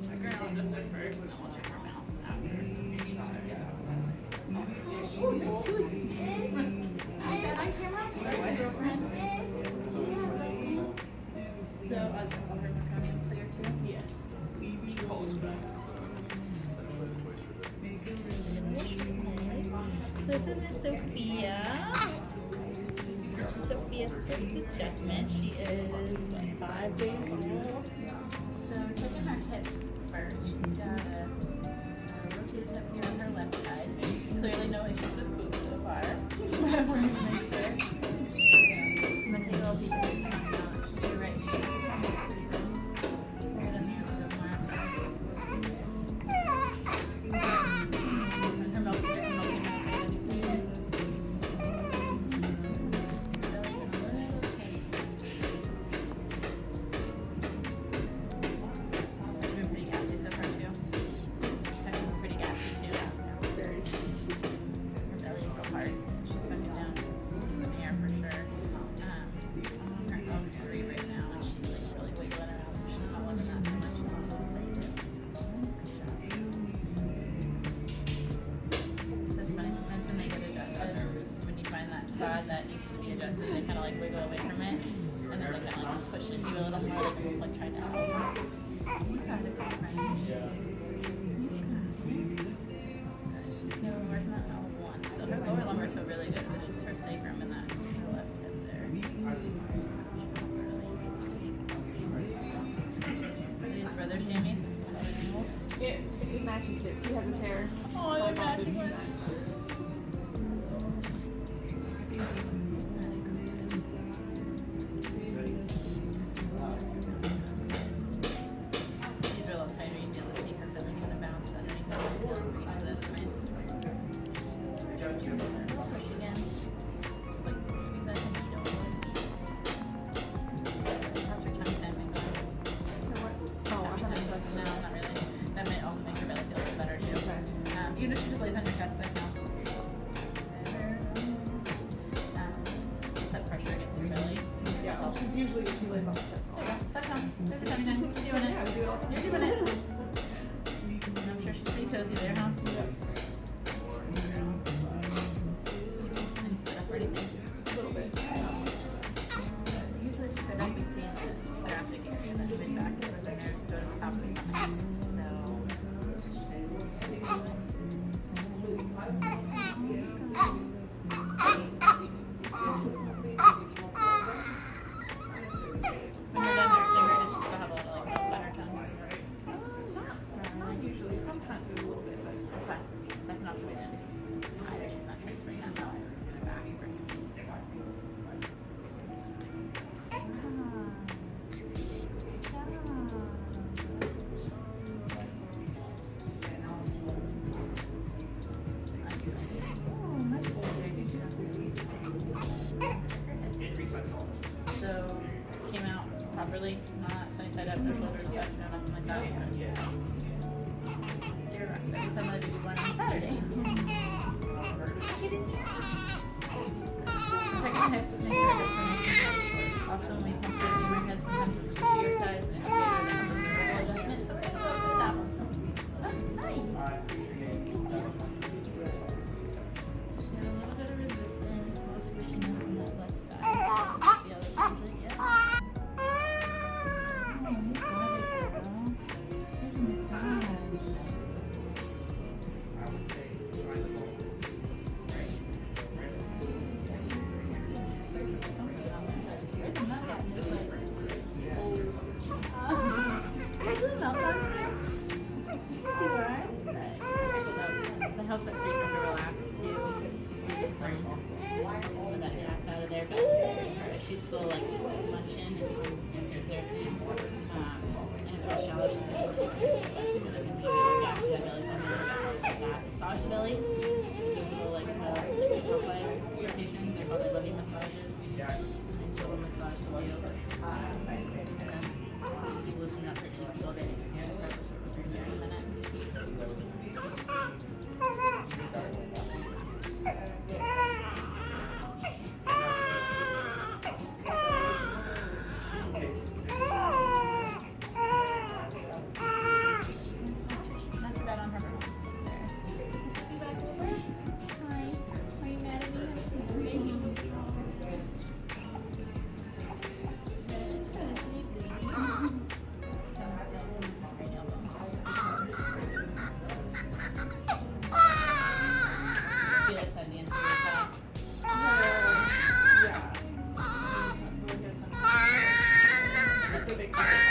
Check her out just at first, and then we'll check her mouth after. Hi, that on camera? My girlfriend. So, I was going her meconium clear too? Yes. So this is Miss Sophia. This is Sophia's first adjustment. She is, what, 5 days old? So we're checking her hips first. She's got a rotated hip here on her left side. Clearly no issues with poop so far. We're going to make sure. I'm going to take a little peek at her tongue now. You're right. She's pretty good. We're going to need a little more after. And her milk, her milking is okay. I do been pretty gassy so far too. I've been pretty gassy too. Very. Her belly's real hard, so she's sucking down some air for sure. I'm on her O3 right now, and she's like really wiggling around, so she's not loving that too much. She's also playing it. It's funny sometimes when they get adjusted, when you find that spot that needs to be adjusted, they kind of like wiggle away from it, and then they kind of like push into you a little more, like almost like trying to help. You got it, girlfriend. So we're working on L1. So her lower lumbar feel really good. It's just her sacrum and that her left hip there. Are these brothers jammies? It matches his. He has his hair. Oh, they're matching. These are a little tighter. You feel the secrets that they kind of bounce underneath the tail and reach for those joints. Push again. Just like squeeze that in. You don't want to how's her tongue time been going? No, not really. That might also make her belly feel a little better too. Even if she just lays on your chest, that counts. Just that pressure against your belly. Yeah, well, she's usually, she lays on the chest. There you go. Suck counts. There's your tummy time. You're doing it. Yeah, I do it all the time. You're doing it. I'm sure she's pretty toasty there, huh? And spit up or anything. A little bit. Usually spit up we see in the thoracic area, that mid-back is where the nerves go to the top of the stomach. When you're done nursing her, does she still have a little like milk on her tongue? Not usually. Sometimes a little bit, but Okay. That can also be an indication. Either she's not transferring that milk back where she needs to. So, came out properly, not sunny side up, no shoulders back, no nothing like that. You're rock steady, so I'm gonna do one on Saturday. Checking the hips with me for adjustment. Also, when we pump the femur head, sometimes it's squishy your size, and it's bigger than the cervical adjustment, so we're gonna go with that one. Hi. She had a little bit of resistance, a little squishing on that left side. The other side, yeah. Oh, you got it, girl. Good massage. That helps that sacrum to relax too. Get some of that gas out of there. But if she's still like munching and there's and it's real shallow, she's gonna be gassy. That belly's not gonna like that. Massage the belly. Those little like clockwise rotations. They're called levy massages. Nice little massage to you. And then keep loosening up her cheeks a little bit. In a minute. Okay.